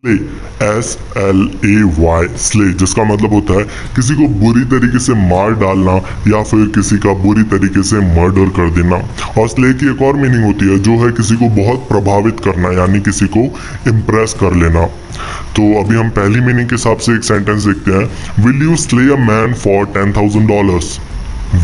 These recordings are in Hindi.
स्ले, SLAY, स्ले, जिसका मतलब होता है किसी को बुरी तरीके से मार डालना या फिर किसी का बुरी तरीके से मर्डर कर देना। और स्ले की एक और मीनिंग होती है जो है किसी को बहुत प्रभावित करना, यानी किसी को इम्प्रेस कर लेना। तो अभी हम पहली मीनिंग के हिसाब से एक सेंटेंस देखते हैं। Will you slay a man for $10,000?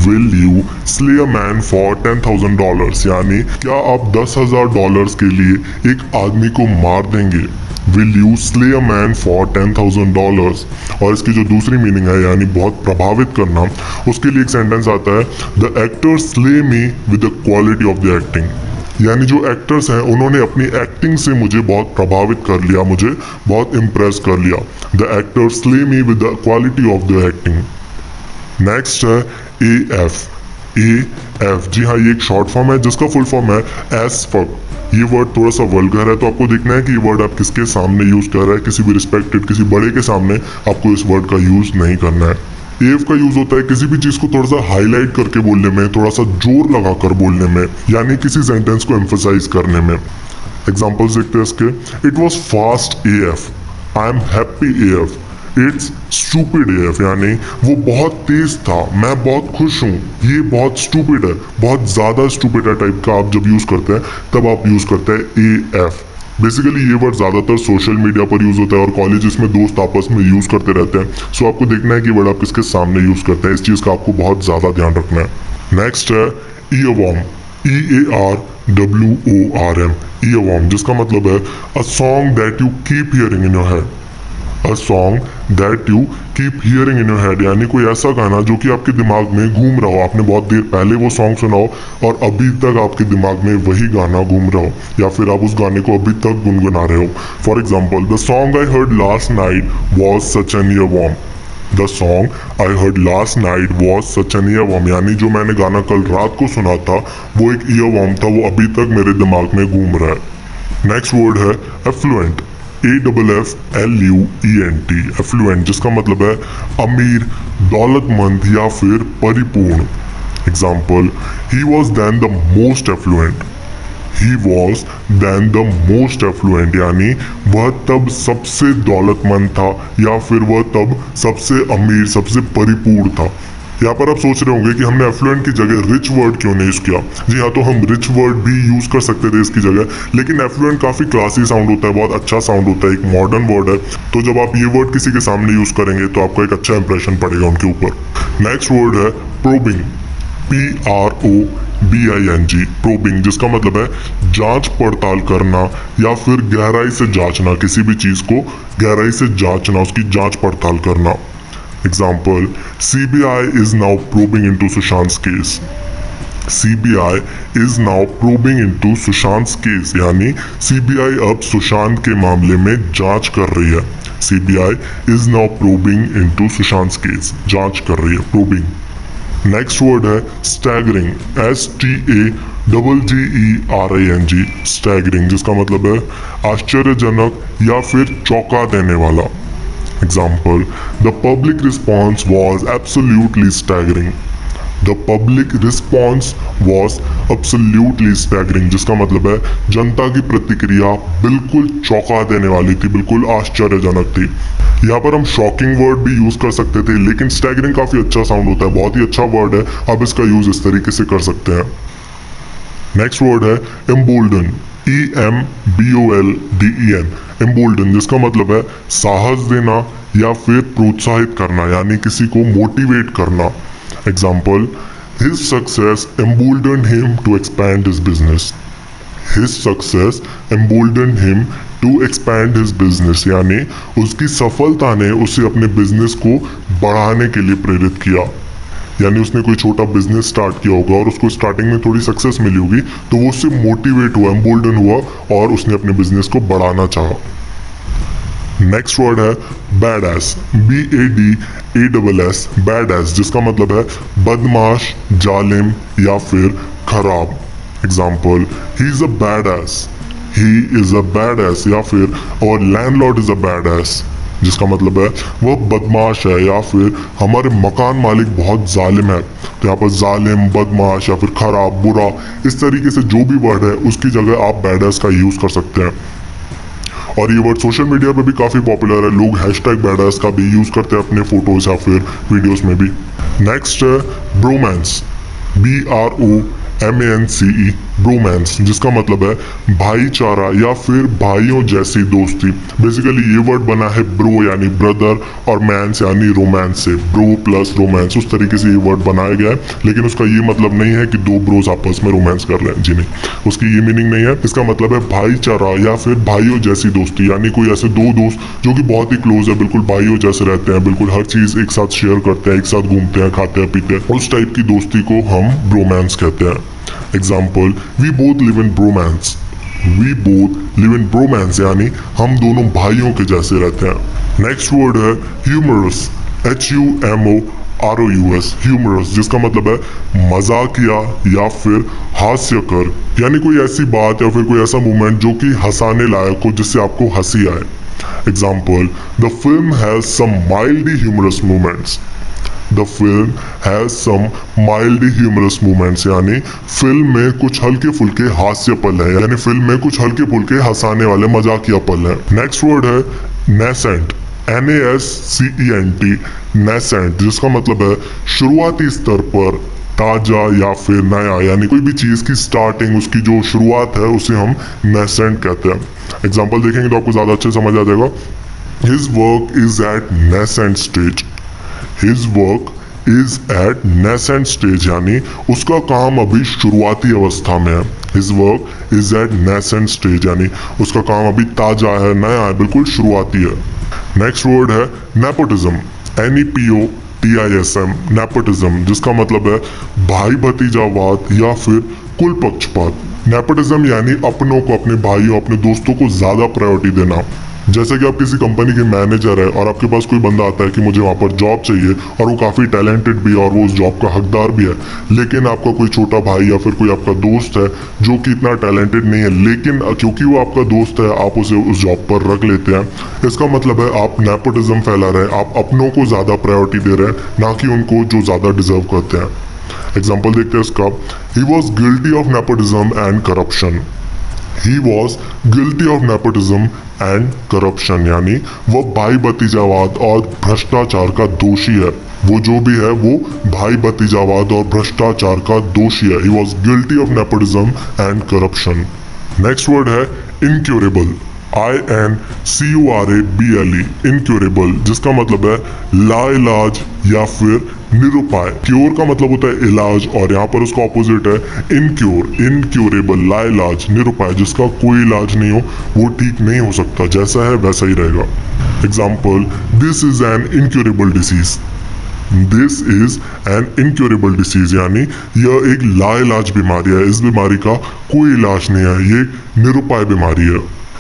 Will you slay a man for $10,000, यानी क्या आप $10,000 के लिए एक आदमी को मार देंगे। Will you slay a man for $10,000। और इसकी जो दूसरी मीनिंग है यानी बहुत प्रभावित करना, उसके लिए एक सेंटेंस आता है, the actor slay me with the quality of the acting. यानी जो एक्टर्स हैं उन्होंने अपनी एक्टिंग से मुझे बहुत प्रभावित कर लिया, मुझे बहुत इम्प्रेस कर लिया। The actor slay me with the quality of the acting. Next है AF। जी हाँ, ये एक शॉर्ट फॉर्म है जिसका फुल फॉर्म है एस फक। ये वर्ड थोड़ा सा वल्गर है, तो आपको देखना है कि ये वर्ड आप किसके सामने यूज कर रहे हैं। किसी भी रिस्पेक्टेड, किसी बड़े के सामने आपको इस वर्ड का यूज नहीं करना है। एफ का यूज होता है किसी भी चीज को थोड़ा सा हाईलाइट करके बोलने में, थोड़ा सा जोर लगा कर बोलने में, यानी किसी सेंटेंस को एम्फोसाइज करने में। एग्जाम्पल्स देखते हैं इसके। It was fast AF, I am happy AF, it's stupid AF, यानी वो बहुत तेज था, मैं बहुत खुश हूँ। ये बहुत स्टूपिड है, बहुत ज्यादा स्टूपिड है टाइप का आप जब यूज करते हैं तब आप यूज करते हैं AF। बेसिकली ये वर्ड ज्यादातर सोशल मीडिया पर यूज होता है और कॉलेजेस में दोस्त आपस में यूज करते रहते हैं। सो आपको देखना है कि वर्ड आप किसके सामने यूज करते हैं, इस चीज का आपको बहुत ज्यादा ध्यान रखना है। नेक्स्ट है ईयरवॉर्म, EARWORM, ईयरवॉर्म, जिसका मतलब है a song that you keep hearing in your head. A song that you keep hearing in your head, यानी कोई ऐसा गाना जो कि आपके दिमाग में घूम रहा हो, आपने बहुत देर पहले वो सॉन्ग सुना हो और अभी तक आपके दिमाग में वही गाना घूम रहा हो, या फिर आप उस गाने को अभी तक गुनगुना रहे हो। For example, the song I heard last night was such an earworm. The song I heard last night was such an earworm, यानी जो मैंने गाना कल रात को सुना था वो एक ईयरवॉर्म था, वो अभी तक मेरे दिमाग में घूम रहा है। नेक्स्ट वर्ड है एफ्लुएंट, AFFLUENT, एफ्लुएंट, जिसका मतलब है अमीर, दौलतमंद या फिर परिपूर्ण। Example, he was then the most affluent, he was then the most affluent, यानी वह तब सबसे दौलतमंद था या फिर वह तब सबसे अमीर, सबसे परिपूर्ण था। यहाँ पर आप सोच रहे होंगे कि हमने एफ्लुएंट की जगह रिच वर्ड क्यों नहीं यूज किया। जी हाँ, तो हम रिच वर्ड भी यूज कर सकते थे इसकी जगह, लेकिन एफ्लुएंट काफी क्लासी साउंड होता है, बहुत अच्छा साउंड होता है, एक मॉडर्न वर्ड है। तो जब आप ये वर्ड किसी के सामने यूज करेंगे तो आपका एक अच्छा इंप्रेशन पड़ेगा उनके ऊपर। नेक्स्ट वर्ड है प्रोबिंग, PROBING, प्रोबिंग, जिसका मतलब है जांच पड़ताल करना या फिर गहराई से जांचना, किसी भी चीज को गहराई से जांचना, उसकी जांच पड़ताल करना। Example, CBI is now probing into Sushant's case. CBI is now probing into Sushant's case, यानी CBI अब सुशांत के मामले में जांच कर रही है। CBI is now probing into Sushant's case, जांच कर रही है, probing। नेक्स्ट वर्ड है स्टैगरिंग, STAGGERING, स्टैगरिंग, जिसका मतलब है आश्चर्यजनक या फिर चौंका देने वाला। Example, the public response was absolutely staggering. The public response was absolutely staggering, जिसका मतलब है जनता की प्रतिक्रिया बिल्कुल चौंका देने वाली थी, बिल्कुल आश्चर्यजनक थी। यहाँ पर हम शॉकिंग वर्ड भी यूज कर सकते थे, लेकिन स्टैगरिंग काफी अच्छा साउंड होता है, बहुत ही अच्छा वर्ड है, आप इसका यूज इस तरीके से कर सकते हैं। नेक्स्ट वर्ड है एम्बोल्डन, EMBOLDEN, एम्बोल्डन, जिसका मतलब है साहस देना या फिर प्रोत्साहित करना, यानी किसी को मोटिवेट करना। Example, his success embolden him to expand his business. His success embolden him to expand his business, यानी उसकी सफलता ने उसे अपने बिजनेस को बढ़ाने के लिए प्रेरित किया। यानी उसने कोई छोटा बिजनेस स्टार्ट किया होगा और उसको स्टार्टिंग में थोड़ी सक्सेस मिली होगी, तो वो उससे मोटिवेट हुआ, एम्बोल्डन हुआ और उसने अपने बिजनेस को बढ़ाना चाहा। नेक्स्ट वर्ड है बैडएस, BADASS, बैडएस, जिसका मतलब है बदमाश, जालिम या फिर खराब। Example, he is a badass, he is a badass, या फिर और लैंडलॉर्ड इज अ बैडएस, जिसका मतलब है वह बदमाश है या फिर हमारे मकान मालिक बहुत जालिम है। तो यहाँ पर जालिम, बदमाश या फिर खराब, बुरा, इस तरीके से जो भी वर्ड है उसकी जगह आप बैडएस का यूज कर सकते हैं। और ये वर्ड सोशल मीडिया पे भी काफ़ी पॉपुलर है। लोग हैशटैग बैडास का भी यूज़ करते हैं अपने फोटोज या फिर वीडियोस में भी। नेक्स्ट है ब्रोमांस, BROMANCE, ब्रोमांस, जिसका मतलब है भाईचारा या फिर भाइयों जैसी दोस्ती। बेसिकली ये वर्ड बना है ब्रो यानी ब्रदर और मैंस यानी रोमांस से, ब्रो प्लस रोमांस, उस तरीके से ये वर्ड बनाया गया है। लेकिन उसका ये मतलब नहीं है कि दो ब्रोज आपस में रोमांस कर रहे हैं, जी नहीं, उसकी ये मीनिंग नहीं है। इसका मतलब है भाईचारा या फिर भाइयों जैसी दोस्ती, यानी कोई ऐसे दो दोस्त जो कि बहुत ही क्लोज है, बिल्कुल भाइयों जैसे रहते हैं, बिल्कुल हर चीज़ एक साथ शेयर करते हैं, एक साथ घूमते हैं, खाते हैं, पीते हैं, उस टाइप की दोस्ती को हम ब्रोमांस कहते हैं। Example, we both live in bromance, we both live in bromance यानी हम दोनों भाइयों के जैसे रहते हैं। नेक्स्ट वर्ड है ह्यूमरस, HUMOROUS, ह्यूमरस, जिसका मतलब है मजाकिया या फिर हास्यकर, यानी कोई ऐसी बात या फिर कोई ऐसा मोमेंट जो कि हंसाने लायक हो, जिससे आपको हंसी आए। Example, the film has some mildly humorous moments, the film has some mildly humorous moments, यानी फिल्म में कुछ हल्के फुल्के हास्य पल है, यानी फिल्म में कुछ हल्के फुल्के हंसाने वाले मजाकिया पल है। नेक्स्ट वर्ड है नेसेंट, NASCENT, नेसेंट, जिसका मतलब है शुरुआती स्तर पर, ताजा या फिर नया, यानी कोई भी चीज़ की स्टार्टिंग, उसकी जो शुरुआत है उसे हम नेसेंट कहते हैं। एग्जाम्पल देखेंगे तो आपको ज़्यादा अच्छे समझ आ जाएगा। His work is at nascent stage, His work is at nascent stage, यानी उसका काम अभी शुरुआती अवस्था में है। His work is at nascent stage, यानी उसका काम अभी ताजा है, नया है, बिल्कुल शुरुआती है। नेक्स्ट वर्ड है नेपोटिज्म, NEPOTISM, नेपोटिज्म, जिसका मतलब है भाई भतीजावाद या फिर कुल पक्षपात। नेपोटिज्म यानी अपनों को, अपने भाइयों, अपने दोस्तों को ज़्यादा प्रायोरिटी देना। जैसे कि आप किसी कंपनी के मैनेजर है और आपके पास कोई बंदा आता है कि मुझे वहाँ पर जॉब चाहिए और वो काफ़ी टैलेंटेड भी है और वो उस जॉब का हकदार भी है, लेकिन आपका कोई छोटा भाई या फिर कोई आपका दोस्त है जो कि इतना टैलेंटेड नहीं है, लेकिन क्योंकि वो आपका दोस्त है आप उसे उस जॉब पर रख लेते हैं। इसका मतलब है आप नेपोटिज्म फैला रहे हैं, आप अपनों को ज़्यादा प्रायोरिटी दे रहे हैं, ना कि उनको जो ज़्यादा डिजर्व करते हैं। एग्जाम्पल देखते हैं इसका, he was guilty of nepotism and corruption, he was guilty of nepotism and corruption, यानी वह भाई भतीजावाद और भ्रष्टाचार का दोषी है। वो जो भी है वो भाई भतीजावाद और भ्रष्टाचार का दोषी है। He was guilty of nepotism and corruption. Next word है इनक्योरेबल, INCURABLE, इनक्योरेबल, जिसका मतलब है लाइलाज या फिर निरुपाय। क्योर का मतलब होता है इलाज और यहाँ पर उसका ऑपोजिट है इनक्योर, इनक्योरेबल, लाइलाज, निरुपाय, जिसका कोई इलाज नहीं हो, वो ठीक नहीं हो सकता, जैसा है वैसा ही रहेगा। Example, this is an incurable disease, this is an incurable disease, यानी यह एक लाइलाज बीमारी है, इस बीमारी का कोई इलाज नहीं है, ये एक निरुपाय बीमारी है।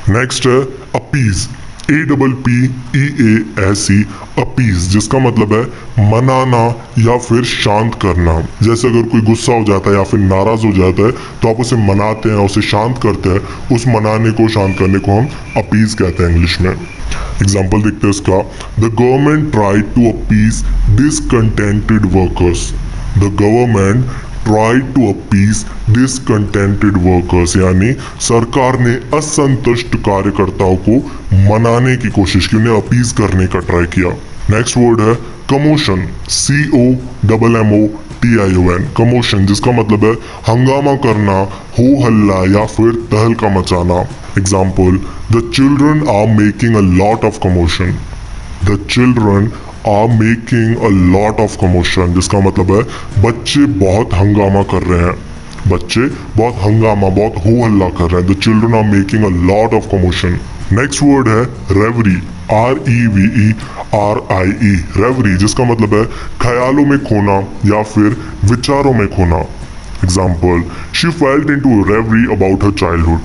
नेक्स्ट है अपीज, APPEASE, अपीज, जिसका मतलब है मनाना या फिर शांत करना। जैसे अगर कोई गुस्सा हो जाता है या फिर नाराज हो जाता है तो आप उसे मनाते हैं, उसे शांत करते हैं, उस मनाने को, शांत करने को हम अपीज कहते हैं इंग्लिश में। एग्जाम्पल देखते हैं इसका, the government tried to appease discontented workers, the government try to appease discontented workers, यानी सरकार ने असंतुष्ट कार्यकर्ताओं को मनाने की कोशिश की, उन्हें अपीज करने का ट्राई किया। नेक्स्ट वर्ड है कमोशन, COMMOTION, कमोशन, जिसका मतलब है हंगामा करना, हो हल्ला या फिर तहलका मचाना। Example, the children are making a lot of commotion, the children are making a lot of commotion, जिसका मतलब है बच्चे बहुत हंगामा कर रहे हैं, बच्चे बहुत हंगामा, बहुत हो हल्ला कर रहे हैं। The children are making a lot of commotion. Next word है रेवरी, REVERIE, रेवरी, जिसका मतलब है ख्यालों में खोना या फिर विचारों में खोना। Example, she fell into a reverie about her childhood,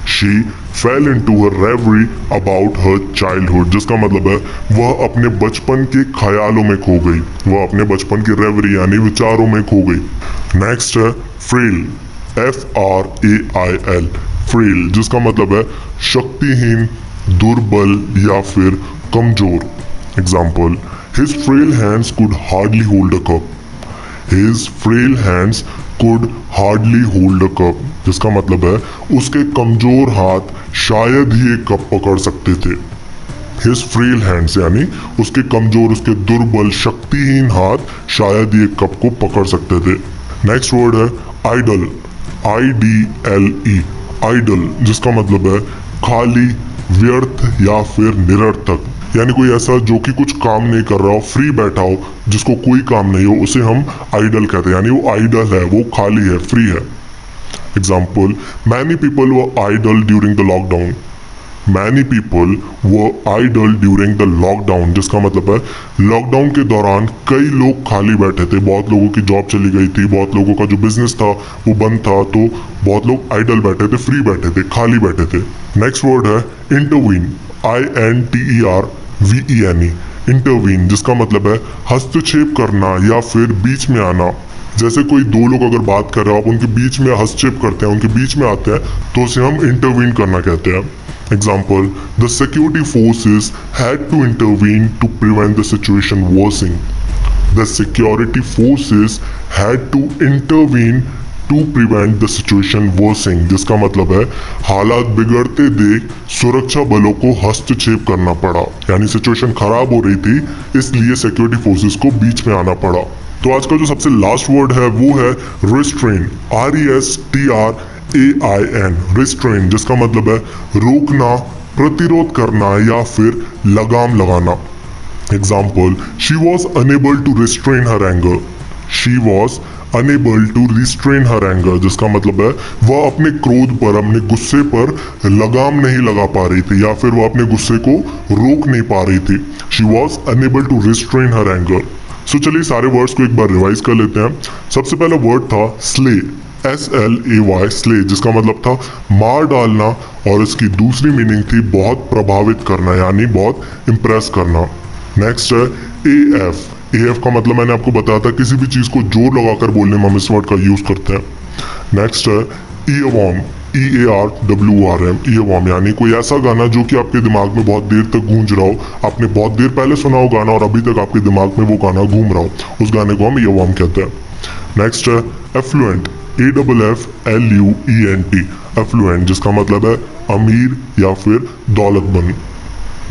She fell into a reverie about her childhood, जिसका मतलब है वह अपने बचपन के ख्यालों में खो गई, वह अपने बचपन की रेवरी यानी विचारों में खो गई। नेक्स्ट है फ्रेल, FRAIL, फ्रेल, जिसका मतलब है शक्तिहीन, दुर्बल या फिर कमजोर। Example, his frail hands could hardly hold a cup. His frail hands could hardly hold a cup, जिसका मतलब है उसके कमजोर हाथ शायद ही एक कप पकड़ सकते थे। His frail hands यानी उसके कमजोर, उसके दुर्बल, शक्तिहीन हाथ शायद ही एक कप को पकड़ सकते थे। नेक्स्ट वर्ड है आइडल, IDLE, आइडल, जिसका मतलब है खाली, व्यर्थ या फिर निरर्थक, यानी कोई ऐसा जो कि कुछ काम नहीं कर रहा हो, फ्री बैठा हो, जिसको कोई काम नहीं हो, उसे हम आइडल कहते हैं। यानी वो आइडल है, वो खाली है, फ्री है। Example, many people were idle during the lockdown, many people were idle during the lockdown, जिसका मतलब है लॉकडाउन के दौरान कई लोग खाली बैठे थे, बहुत लोगों की जॉब चली गई थी, बहुत लोगों का जो बिजनेस था वो बंद था, तो बहुत लोग आइडल बैठे थे, फ्री बैठे थे, खाली बैठे थे। नेक्स्ट वर्ड है इंटरवीन, INTERVENE, इंटरवीन, जिसका मतलब है हस्तक्षेप करना या फिर बीच में आना। जैसे कोई दो लोग अगर बात कर रहे हो, आप उनके बीच में हस्तक्षेप करते हैं, उनके बीच में आते हैं, तो उसे हम इंटरवीन करना कहते हैं। Example, the security forces had to intervene to prevent the situation worsening. The security forces had to intervene to prevent the situation worsening, जिसका मतलब है हालात बिगड़ते देख सुरक्षा बलों को हस्तक्षेप करना पड़ा, यानी सिचुएशन खराब हो रही थी, इसलिए सिक्योरिटी फोर्सेस को बीच में आना पड़ा। तो आज का जो सबसे लास्ट वर्ड है वो है रिस्ट्रेन, RESTRAIN, रिस्ट्रेन, जिसका मतलब है रोकना, प्रतिरोध करना या फिर लगाम लगाना। Example, she was unable to restrain her anger, she was unable to restrain her anger, जिसका मतलब है वह अपने क्रोध पर, अपने गुस्से पर लगाम नहीं लगा पा रही थी, या फिर वह अपने गुस्से को रोक नहीं पा रही थी। She was unable to restrain her anger. So चलिए सारे वर्ड्स को एक बार रिवाइज कर लेते हैं। सबसे पहला वर्ड था स्ले, SLAY, स्ले, जिसका मतलब था मार डालना, और इसकी दूसरी मीनिंग थी बहुत प्रभावित करना, यानी बहुत इम्प्रेस करना। नेक्स्ट है AF, AF का मतलब मैंने आपको बताया था किसी भी चीज़ को जोर लगाकर बोलने में हम इस वर्ड का यूज़ करते हैं। नेक्स्ट है ईयरवॉर्म, EARWORM, ईयरवॉर्म, यानी कोई ऐसा गाना जो कि आपके दिमाग में बहुत देर तक गूंज रहा हो, आपने बहुत देर पहले सुना हो गाना और अभी तक आपके दिमाग में वो गाना घूम रहा हो, उस गाने को हम ईयरवॉर्म कहते हैं। नेक्स्ट है एफ्लुएंट, AFFLUENT, एफ्लुएंट, जिसका मतलब है अमीर या फिर दौलतमंद।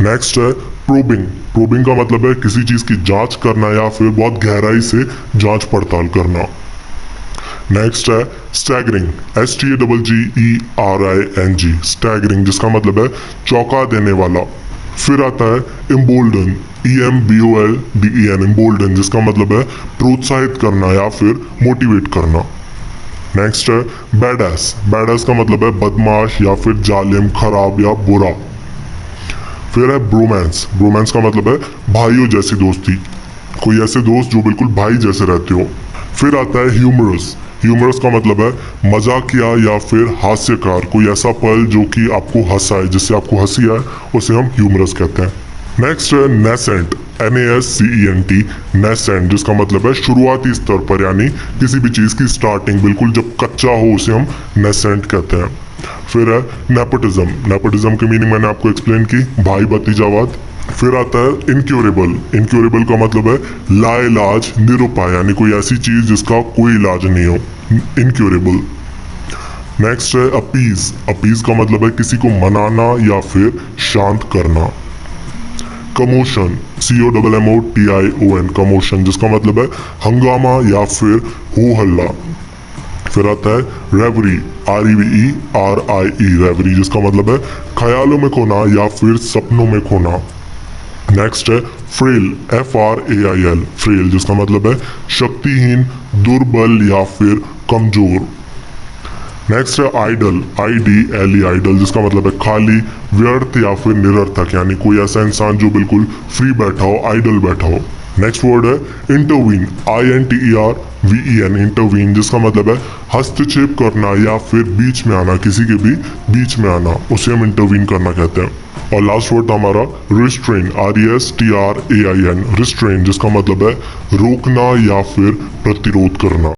नेक्स्ट है प्रोबिंग, प्रोबिंग का मतलब है किसी चीज़ की जांच करना या फिर बहुत गहराई से जांच पड़ताल करना। नेक्स्ट है स्टैगरिंग, STAGGERING, स्टैगरिंग, जिसका मतलब है चौंका देने वाला। फिर आता है इम्बोल्डन, EMBOLDEN, इम्बोल्डन, जिसका मतलब है प्रोत्साहित करना या फिर मोटिवेट करना। नेक्स्ट है बैडएस, बैडएस का मतलब है बदमाश या फिर जालिम, खराब या बुरा। फिर है ब्रोमांस, ब्रोमांस का मतलब है भाइयों जैसी दोस्ती, कोई ऐसे दोस्त जो बिल्कुल भाई जैसे रहते हो। फिर आता है ह्यूमरस, ह्यूमरस का मतलब है मजाकिया या फिर हास्यकार, कोई ऐसा पल जो कि आपको हंसाए, जिससे आपको हंसी आए, उसे हम ह्यूमरस कहते हैं। नेक्स्ट है नेसेंट, NASCENT, नेसेंट, जिसका मतलब है शुरुआती स्तर पर, यानी किसी भी चीज़ की स्टार्टिंग, बिल्कुल जब कच्चा हो उसे हम नेसेंट कहते हैं। फिर है नेपोटिज्म, नेपोटिज्म की मीनिंग मैंने आपको एक्सप्लेन की, भाई भतीजावाद। फिर आता है इनक्योरेबल, इनक्योरेबल का मतलब है लाइलाज, निरुपाय, यानी कोई ऐसी चीज़ जिसका कोई इलाज नहीं हो, इनक्योरेबल। नेक्स्ट है अपीज, अपीज का मतलब है किसी को मनाना या फिर शांत करना। कमोशन, COMMOTION, कमोशन, जिसका मतलब है हंगामा या फिर हो हल्ला। फिर आता है रेवरी, REVERIE, रेवरी, जिसका मतलब है ख्यालों में खोना या फिर सपनों में खोना। नेक्स्ट है फ्रेल, FRAIL, फ्रेल, जिसका मतलब है शक्तिहीन, दुर्बल या फिर कमजोर। नेक्स्ट है आइडल, IDLE, आइडल, जिसका मतलब है खाली, व्यर्थ या फिर निरर्थक, यानी कोई ऐसा इंसान जो बिल्कुल फ्री बैठा हो, आइडल बैठा हो। नेक्स्ट वर्ड है इंटरवीन, INTERVEN, इंटरवीन, जिसका मतलब है हस्तक्षेप करना या फिर बीच में आना, किसी के भी बीच में आना, उसे हम इंटरवीन करना कहते हैं। और लास्ट वर्ड था हमारा रिस्ट्रेन, RESTRAIN, रिस्ट्रेन, जिसका मतलब है रोकना या फिर प्रतिरोध करना।